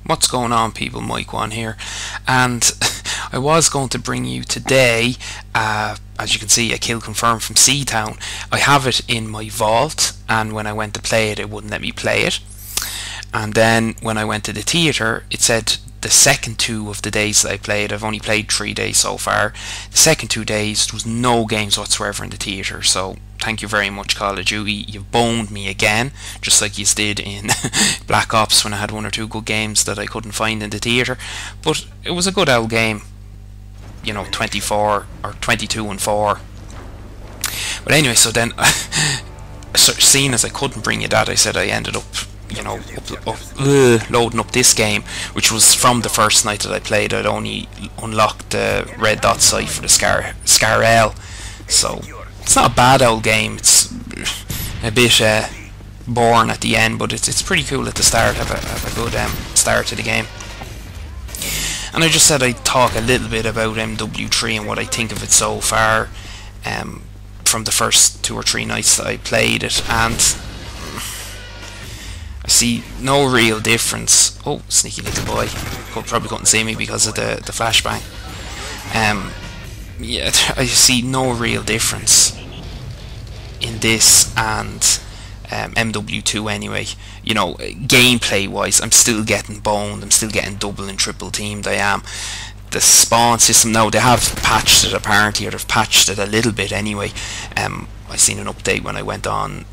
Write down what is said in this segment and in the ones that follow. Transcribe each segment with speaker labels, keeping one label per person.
Speaker 1: What's going on, people? Mike One here, and I was going to bring you today, as you can see, a kill confirmed from Seatown. I have it in my vault, and when I went to play it, it wouldn't let me play it. And then when I went to the theatre, it said the second 2 of the days that I played, I've only played 3 days so far, the second 2 days there was no games whatsoever in the theatre. So thank you very much, Call of Duty, you've boned me again, just like you did in Black Ops when I had 1 or 2 good games that I couldn't find in the theatre. But it was a good old game, you know, 24 or 22 and 4. But anyway, so then seeing as I couldn't bring you that, I said I ended up, you know, loading up this game, which was from the first night that I played. I'd only unlocked the red dot sight for the Scar-L, so it's not a bad old game. It's a bit boring at the end, but it's pretty cool at the start. Have a good start to the game. And I just said I'd talk a little bit about MW3 and what I think of it so far, from the first 2 or 3 nights that I played it, and I see no real difference. Oh, sneaky little boy. Probably couldn't see me because of the flashbang. Yeah, I see no real difference in this and MW2 anyway. You know, gameplay wise, I'm still getting boned, I'm still getting double and triple teamed. I am. The spawn system, now they have patched it apparently, or they've patched it a little bit anyway. I seen an update when I went on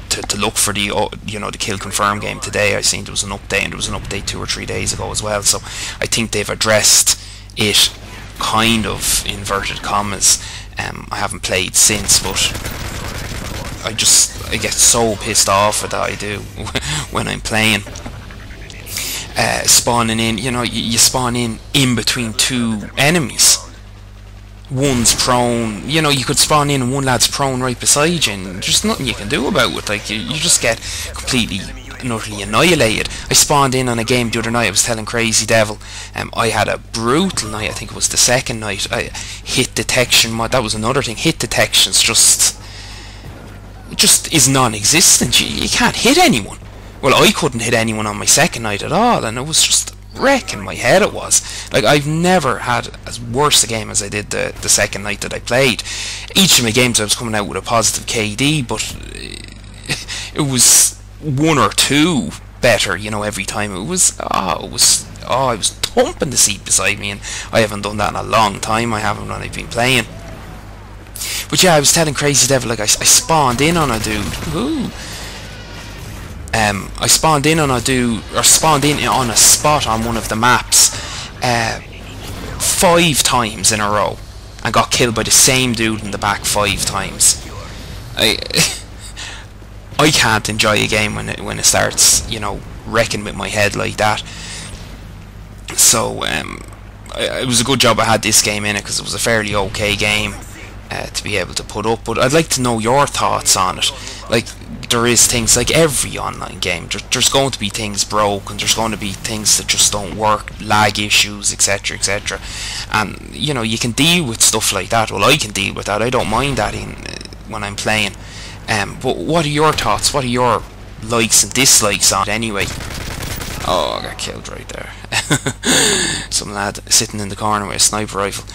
Speaker 1: to look for the, you know, the kill confirm game today. I seen there was an update, and there was an update 2 or 3 days ago as well, so I think they've addressed it, kind of, inverted commas. I haven't played since, but I get so pissed off with that, I do, when I'm playing. Spawning in, you know, you spawn in between 2 enemies. One's prone, you know, you could spawn in and one lad's prone right beside you, and there's nothing you can do about it. Like, you just get completely and utterly annihilated. I spawned in on a game the other night. I was telling Crazy Devil, I had a brutal night. I think it was the second night. Hit detection, that was another thing. Hit detections just is non-existent. You can't hit anyone. Well, I couldn't hit anyone on my second night at all, and it was just wrecking my head. It was like, I've never had as worse a game as I did the second night that I played. Each of my games I was coming out with a positive KD, but it was 1 or 2 better, you know, every time. I was thumping the seat beside me, and I haven't done that in a long time. I haven't, when I've been playing. But yeah, I was telling Crazy Devil, like, I spawned in on a dude. Ooh. I spawned in on a dude, or spawned in on a spot on one of the maps 5 times in a row, and got killed by the same dude in the back 5 times. I can't enjoy a game when it starts, you know, wrecking with my head like that. So it was a good job I had this game in it, because it was a fairly okay game to be able to put up. But I'd like to know your thoughts on it. Like, there is things, like every online game, there's going to be things broken, there's going to be things that just don't work, lag issues, etc, etc, and you know, you can deal with stuff like that. Well, I can deal with that. I don't mind that when I'm playing. But what are your thoughts? What are your likes and dislikes on it anyway? Oh, I got killed right there. Some lad sitting in the corner with a sniper rifle.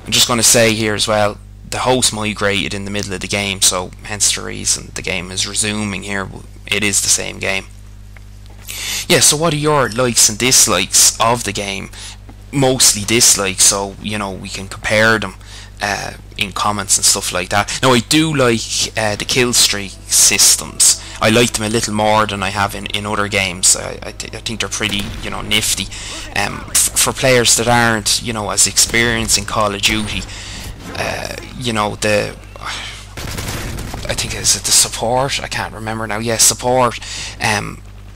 Speaker 1: I'm just going to say here as well, the host migrated in the middle of the game, so hence the reason the game is resuming here. It is the same game. Yeah, so what are your likes and dislikes of the game? Mostly dislikes, so, you know, we can compare them in comments and stuff like that. Now, I do like the kill streak systems. I like them a little more than I have in other games. I think they're pretty, you know, nifty. For players that aren't, you know, as experienced in Call of Duty, you know, I think is it the support? I can't remember now. Yes, support.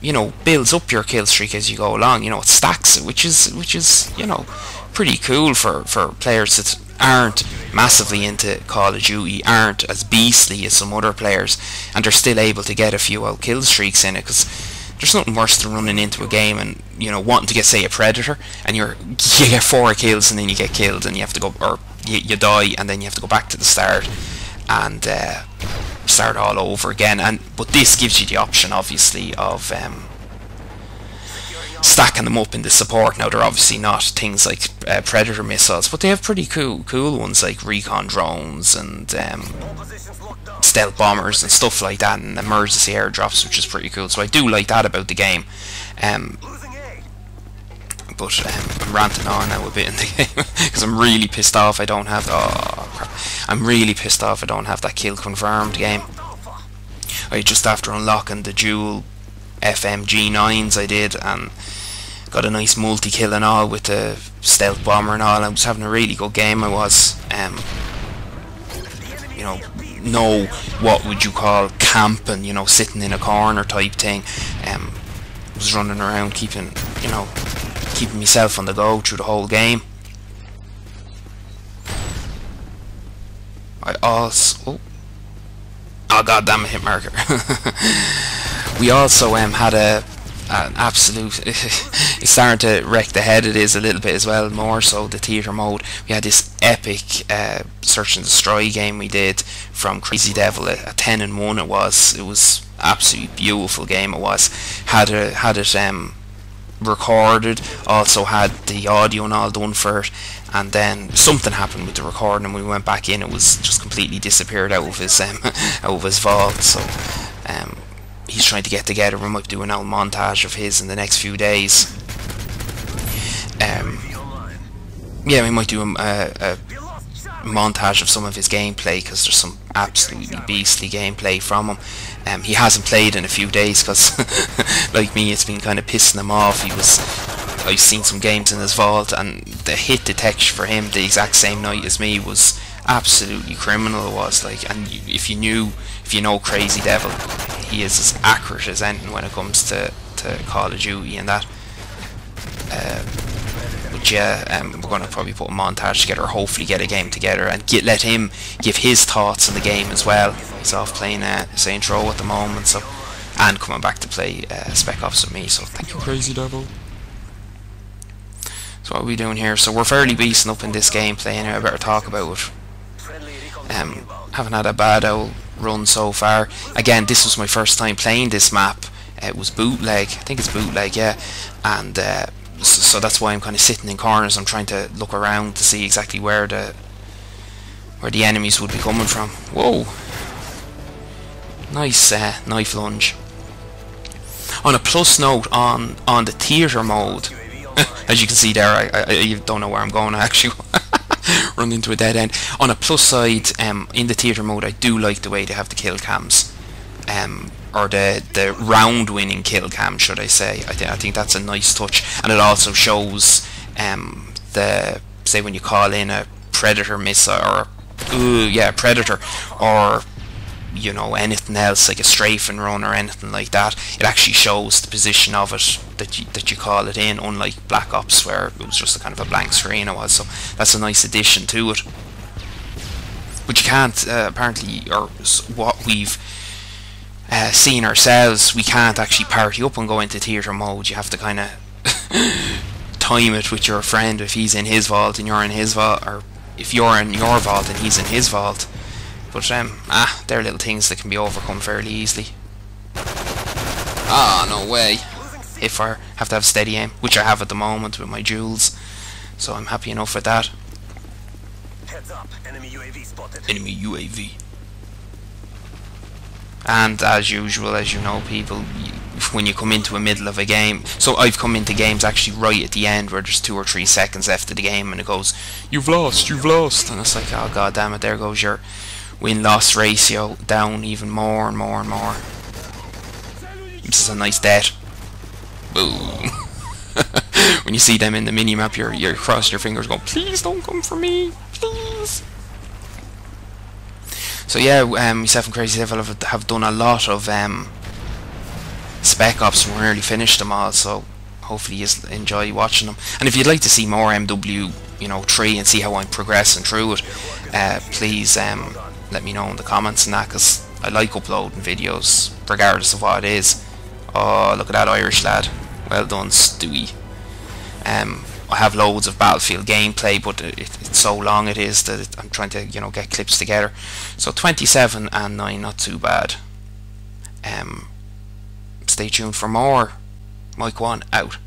Speaker 1: You know, builds up your kill streak as you go along. You know, it stacks it, which is you know, pretty cool for players that aren't massively into Call of Duty, aren't as beastly as some other players, and they're still able to get a few kill streaks in it, because there's nothing worse than running into a game and, you know, wanting to get, say, a predator, and you get 4 kills and then you get killed and you have to go, or you die, and then you have to go back to the start and start all over again. But this gives you the option, obviously, of stacking them up in the support. Now, they're obviously not things like predator missiles, but they have pretty cool ones like recon drones and stealth bombers and stuff like that, and emergency airdrops, which is pretty cool. So I do like that about the game. But I'm ranting on now a bit in the game because I'm really pissed off I don't have. Oh crap! I'm really pissed off I don't have that kill confirmed game. I just after unlocking the dual FMG9s I did, and got a nice multi-kill and all with the stealth bomber and all. I was having a really good game. I was, you know, what would you call camping, you know, sitting in a corner type thing. Was running around keeping myself on the go through the whole game. I also, oh god damn it, hit marker. We also had an absolute it's starting to wreck the head, it is a little bit as well, more so the theatre mode. We had this epic search and destroy game we did from Crazy Devil, a 10-1 it was absolutely beautiful game. It was, had it recorded, also had the audio and all done for it, and then something happened with the recording and we went back in, it was just completely disappeared out of his out of his vault. So he's trying to get together. We might do an old montage of his in the next few days. Yeah, we might do a montage of some of his gameplay, because there's some absolutely beastly gameplay from him. He hasn't played in a few days because, like me, it's been kind of pissing him off. I've seen some games in his vault, and the hit detection for him the exact same night as me was absolutely criminal. It was like, and if you know Crazy Devil, he is as accurate as anything when it comes to Call of Duty and that. But yeah, we're going to probably put a montage together, hopefully get a game together, and let him give his thoughts on the game as well. He's off playing Saints Row at the moment, so, and coming back to play Spec Ops with me, so thank you, Crazy Devil. So what are we doing here? So we're fairly beasting up in this gameplay, and I better talk about it. Haven't had a bad old run so far. Again, this was my first time playing this map. It was Bootleg, I think it's Bootleg, yeah, and so that's why I'm kind of sitting in corners. I'm trying to look around to see exactly where the enemies would be coming from. Whoa! Nice knife lunge. On a plus note, on the theatre mode, as you can see there, I don't know where I'm going actually. Run into a dead end. On a plus side, in the theatre mode, I do like the way they have the kill cams, or the round winning kill cam, should I say. I think that's a nice touch, and it also shows say when you call in a predator missile, or predator, or you know, anything else like a strafing run or anything like that, it actually shows the position of it that you call it in, unlike Black Ops where it was just a kind of a blank screen. It was, so that's a nice addition to it. But you can't apparently, or what we've seen ourselves, we can't actually party up and go into theatre mode. You have to kind of time it with your friend. If he's in his vault and you're in his vault, or if you're in your vault and he's in his vault. But they're little things that can be overcome fairly easily. Ah, no way. If I have to have steady aim, which I have at the moment with my jewels, so I'm happy enough with that.
Speaker 2: Heads up, enemy UAV spotted.
Speaker 1: Enemy UAV. And as usual, as you know, people, when you come into the middle of a game, so I've come into games actually right at the end where there's 2 or 3 seconds left of the game, and it goes, you've lost, and it's like, oh god damn it, there goes your win-loss ratio down even more and more and more. This is a nice death. Boom. When you see them in the mini-map, you're crossing your fingers going, please don't come for me, please. So yeah, myself and Crazy Devil have done a lot of Spec Ops, and we're nearly finished them all, so hopefully you enjoy watching them. And if you'd like to see more MW3 and see how I'm progressing through it, please let me know in the comments and that, because I like uploading videos regardless of what it is. Oh, look at that Irish lad. Well done, Stewie. I have loads of Battlefield gameplay, but it's so long it is that I'm trying to, get clips together. So 27 and 9, not too bad. Stay tuned for more. Mike 1 out.